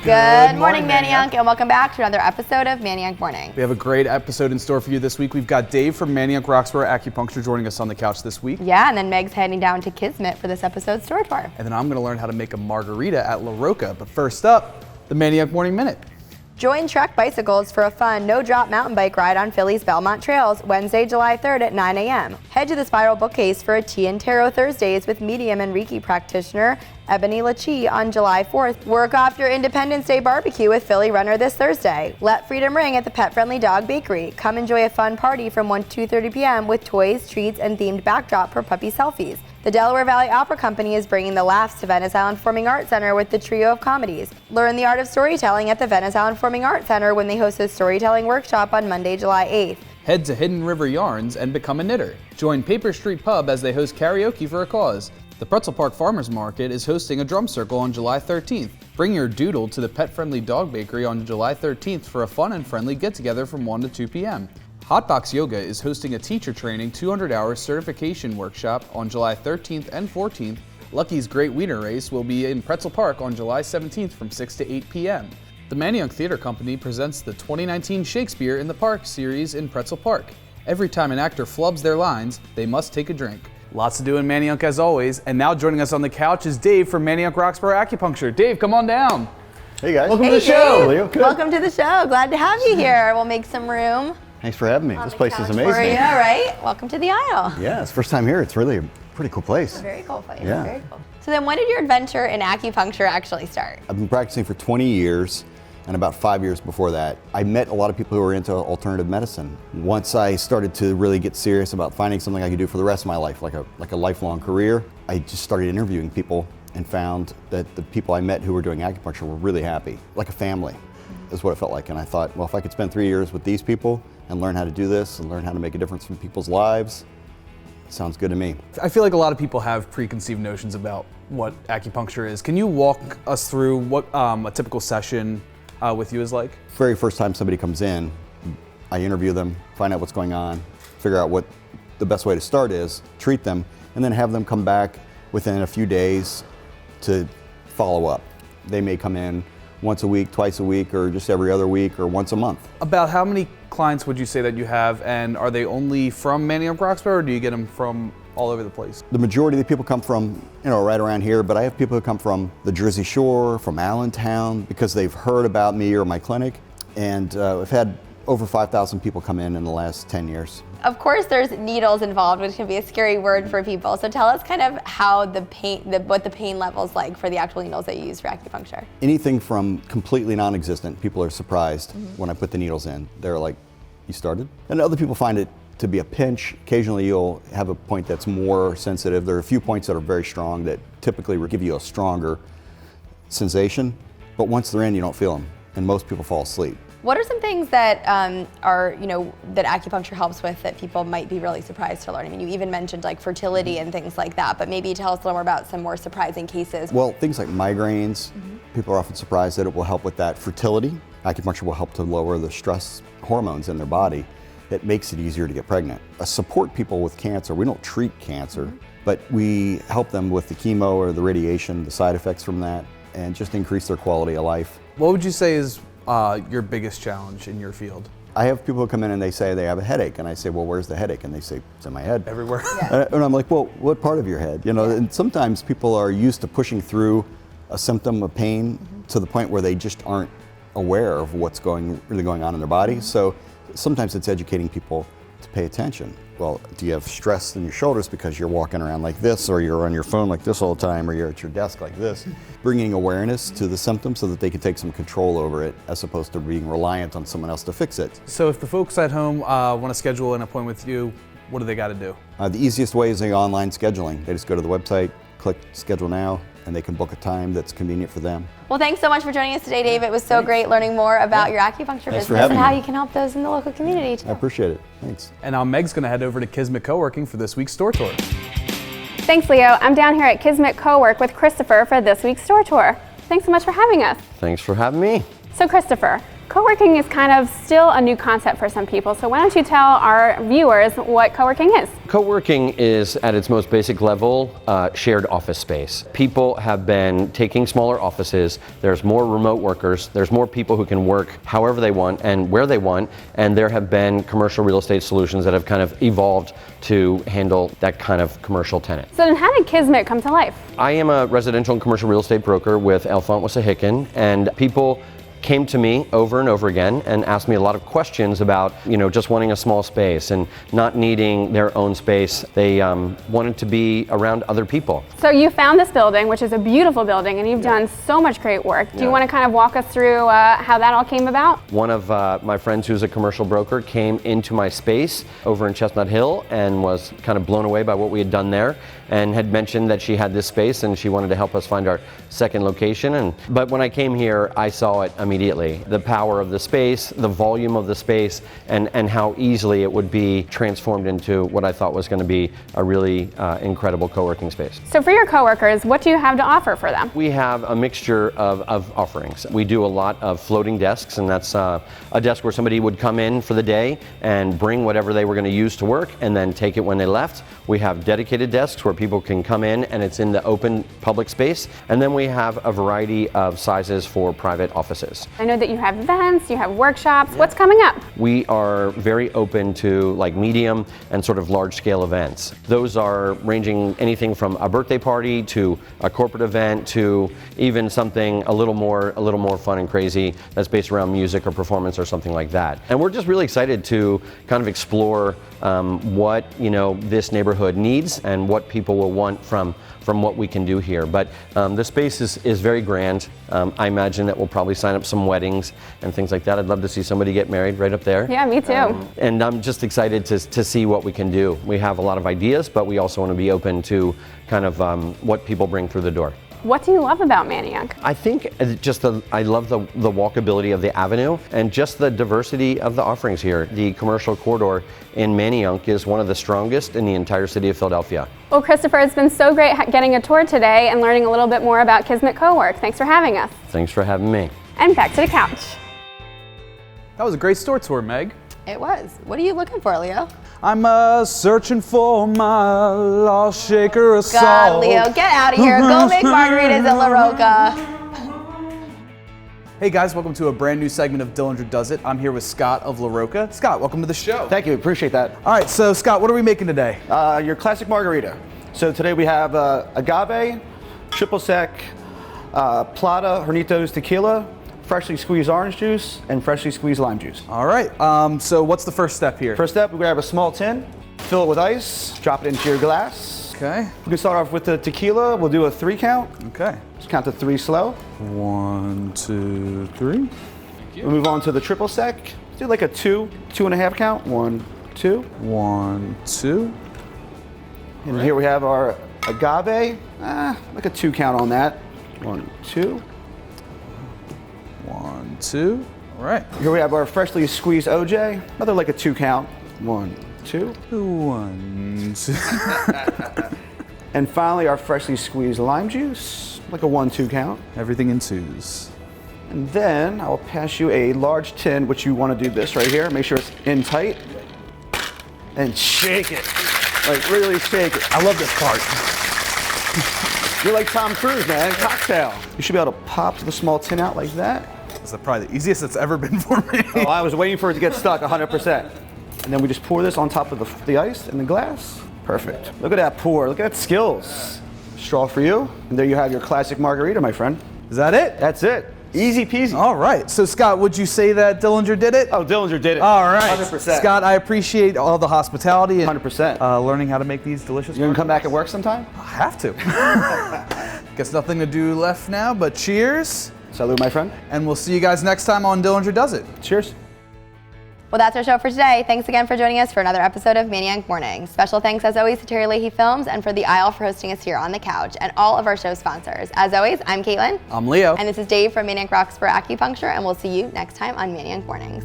Good morning, Manayunk, and welcome back to another episode of Manayunk Morning. We have a great episode in store for you this week. We've got Dave from Manayunk Roxborough Acupuncture joining us on the couch this week. Yeah, and then Meg's heading down to Kismet for this episode's store tour. And then I'm going to learn how to make a margarita at La Roca. But first up, the Manayunk Morning Minute. Join Trek Bicycles for a fun no-drop mountain bike ride on Philly's Belmont Trails, Wednesday, July 3rd at 9 a.m. Head to the Spiral Bookcase for a Tea and Tarot Thursdays with medium and Reiki practitioner Ebony Lachi on July 4th. Work off your Independence Day barbecue with Philly Runner this Thursday. Let freedom ring at the Pet-Friendly Dog Bakery. Come enjoy a fun party from 1 to 2:30 p.m. with toys, treats, and themed backdrop for puppy selfies. The Delaware Valley Opera Company is bringing the laughs to Venice Island Performing Arts Center with the trio of comedies. Learn the art of storytelling at the Venice Island Performing Arts Center when they host a storytelling workshop on Monday, July 8th. Head to Hidden River Yarns and become a knitter. Join Paper Street Pub as they host karaoke for a cause. The Pretzel Park Farmers Market is hosting a drum circle on July 13th. Bring your doodle to the Pet-Friendly Dog Bakery on July 13th for a fun and friendly get-together from 1 to 2 p.m. Hotbox Yoga is hosting a teacher training 200-hour certification workshop on July 13th and 14th. Lucky's Great Wiener Race will be in Pretzel Park on July 17th from 6 to 8 p.m. The Manayunk Theater Company presents the 2019 Shakespeare in the Park series in Pretzel Park. Every time an actor flubs their lines, they must take a drink. Lots to do in Manayunk as always, and now joining us on the couch is Dave from Manayunk Roxborough Acupuncture. Dave, come on down. Hey guys. Welcome to the show. Dave. Welcome to the show. Glad to have you here. We'll make some room. Thanks for having me. This place is amazing. For you, right? Welcome to the aisle. Yeah, it's first time here. It's really a pretty cool place. Very cool place. Yeah. Very cool. So then when did your adventure in acupuncture actually start? I've been practicing for 20 years, and about 5 years before that, I met a lot of people who were into alternative medicine. Once I started to really get serious about finding something I could do for the rest of my life, like a lifelong career, I just started interviewing people and found that the people I met who were doing acupuncture were really happy, like a family, is what it felt like. And I thought, well, if I could spend 3 years with these people and learn how to do this and learn how to make a difference in people's lives, sounds good to me. I feel like a lot of people have preconceived notions about what acupuncture is. Can you walk us through what a typical session with you is like? Very first time somebody comes in, I interview them, find out what's going on, figure out what the best way to start is, treat them, and then have them come back within a few days to follow up. They may come in once a week, twice a week, or just every other week, or once a month. About how many clients would you say that you have, and are they only from Manayunk Roxborough, or do you get them from all over the place? The majority of the people come from, right around here, but I have people who come from the Jersey Shore, from Allentown, because they've heard about me or my clinic, and I've had over 5,000 people come in the last 10 years. Of course, there's needles involved, which can be a scary word for people. So tell us kind of how what the pain level's like for the actual needles that you use for acupuncture. Anything from completely non-existent, people are surprised when I put the needles in. They're like, you started? And other people find it to be a pinch. Occasionally you'll have a point that's more sensitive. There are a few points that are very strong that typically will give you a stronger sensation, but once they're in, you don't feel them, and most people fall asleep. What are some things that that acupuncture helps with that people might be really surprised to learn? I mean, you even mentioned like fertility and things like that, but maybe tell us a little more about some more surprising cases. Well, things like migraines, people are often surprised that it will help with that. Fertility, acupuncture will help to lower the stress hormones in their body. That makes it easier to get pregnant. Support people with cancer. We don't treat cancer, but we help them with the chemo or the radiation, the side effects from that, and just increase their quality of life. What would you say is your biggest challenge in your field? I have people who come in and they say they have a headache, and I say, well, where's the headache? And they say, it's in my head. Everywhere. Yeah. And I'm like, well, what part of your head? And sometimes people are used to pushing through a symptom of pain to the point where they just aren't aware of what's really going on in their body. So sometimes it's educating people to pay attention. Well, do you have stress in your shoulders because you're walking around like this, or you're on your phone like this all the time, or you're at your desk like this? Bringing awareness to the symptoms so that they can take some control over it, as opposed to being reliant on someone else to fix it. So if the folks at home want to schedule an appointment with you, what do they got to do? The easiest way is the online scheduling. They just go to the website, click schedule now, and they can book a time that's convenient for them. Well, thanks so much for joining us today, Dave. It was so great learning more about your acupuncture business and how you can help those in the local community too. I appreciate it. Thanks. And now Meg's going to head over to Kismet Coworking for this week's store tour. Thanks, Leo. I'm down here at Kismet Cowork with Christopher for this week's store tour. Thanks so much for having us. Thanks for having me. So Christopher, Co-working is kind of still a new concept for some people, so why don't you tell our viewers what co-working is? Co-working is, at its most basic level, shared office space. People have been taking smaller offices, there's more remote workers, there's more people who can work however they want and where they want, and there have been commercial real estate solutions that have kind of evolved to handle that kind of commercial tenant. So then how did Kismet come to life? I am a residential and commercial real estate broker with Alphonse Wissahickon, and people came to me over and over again and asked me a lot of questions about, just wanting a small space and not needing their own space. They wanted to be around other people. So you found this building, which is a beautiful building, and you've done so much great work. Do you want to kind of walk us through how that all came about? One of my friends who's a commercial broker came into my space over in Chestnut Hill and was kind of blown away by what we had done there, and had mentioned that she had this space and she wanted to help us find our second location. But when I came here, I saw it immediately. The power of the space, the volume of the space, and how easily it would be transformed into what I thought was going to be a really incredible co-working space. So for your coworkers, what do you have to offer for them? We have a mixture of offerings. We do a lot of floating desks, and that's a desk where somebody would come in for the day and bring whatever they were going to use to work and then take it when they left. We have dedicated desks where people can come in and it's in the open public space. And then we have a variety of sizes for private offices. I know that you have events, you have workshops. What's coming up? We are very open to like medium and sort of large scale events. Those are ranging anything from a birthday party to a corporate event to even something a little more fun and crazy that's based around music or performance or something like that. And we're just really excited to kind of explore what this neighborhood needs and what people will want from what we can do here. But the space is very grand. I imagine that we'll probably sign up some weddings and things like that. I'd love to see somebody get married right up there. Yeah, me too. And I'm just excited to see what we can do. We have a lot of ideas, but we also want to be open to kind of what people bring through the door. What do you love about Manayunk? I think I love the walkability of the avenue and just the diversity of the offerings here. The commercial corridor in Manayunk is one of the strongest in the entire city of Philadelphia. Well, Christopher, it's been so great getting a tour today and learning a little bit more about Kismet Cowork. Thanks for having us. Thanks for having me. And back to the couch. That was a great store tour, Meg. It was. What are you looking for, Leo? I'm searching for my lost shaker of God, salt. Leo, get out of here. Go make margaritas at La Roca. Hey guys, welcome to a brand new segment of Dillinger Does It. I'm here with Scott of La Roca. Scott, welcome to the show. Thank you, appreciate that. All right, so Scott, what are we making today? Your classic margarita. So today we have agave, triple sec, Plata, Hornitos tequila, freshly squeezed orange juice, and freshly squeezed lime juice. All right, so what's the first step here? First step, we grab a small tin, fill it with ice, drop it into your glass. Okay. We can start off with the tequila. We'll do a 3 count. Okay. Just count to 3 slow. 1, 2, 3. We'll move on to the triple sec. Let's do like a 2.5 count. 1, 2. 1, 2. And here we have our agave. Like a 2 count on that. 1, 2. 1, 2. All right. Here we have our freshly squeezed OJ. Another like a 2 count. 1, 2. 1, 2. And finally, our freshly squeezed lime juice, like a 1, 2 count. Everything in twos. And then I'll pass you a large tin, which you want to do this right here. Make sure it's in tight. And shake it. Like really shake it. I love this part. You're like Tom Cruise, man. Cocktail. You should be able to pop the small tin out like that. This is probably the easiest it's ever been for me. Oh, I was waiting for it to get stuck 100%. And then we just pour this on top of the ice in the glass. Perfect. Look at that pour. Look at that skills. Straw for you. And there you have your classic margarita, my friend. Is that it? That's it. Easy peasy. All right. So, Scott, would you say that Dillinger did it? Oh, Dillinger did it. All right. 100%. Scott, I appreciate all the hospitality and 100%. Learning how to make these delicious. You gonna come back and work sometime? I have to. Guess nothing to do left now, but cheers. Salud, my friend. And we'll see you guys next time on Dillinger Does It. Cheers. Well, that's our show for today. Thanks again for joining us for another episode of Manayunk Mornings. Special thanks, as always, to Terry Leahy Films and for The Isle for hosting us here on the couch, and all of our show sponsors. As always, I'm Caitlin. I'm Leo. And this is Dave from Manayunk Roxborough Acupuncture, and we'll see you next time on Manayunk Mornings.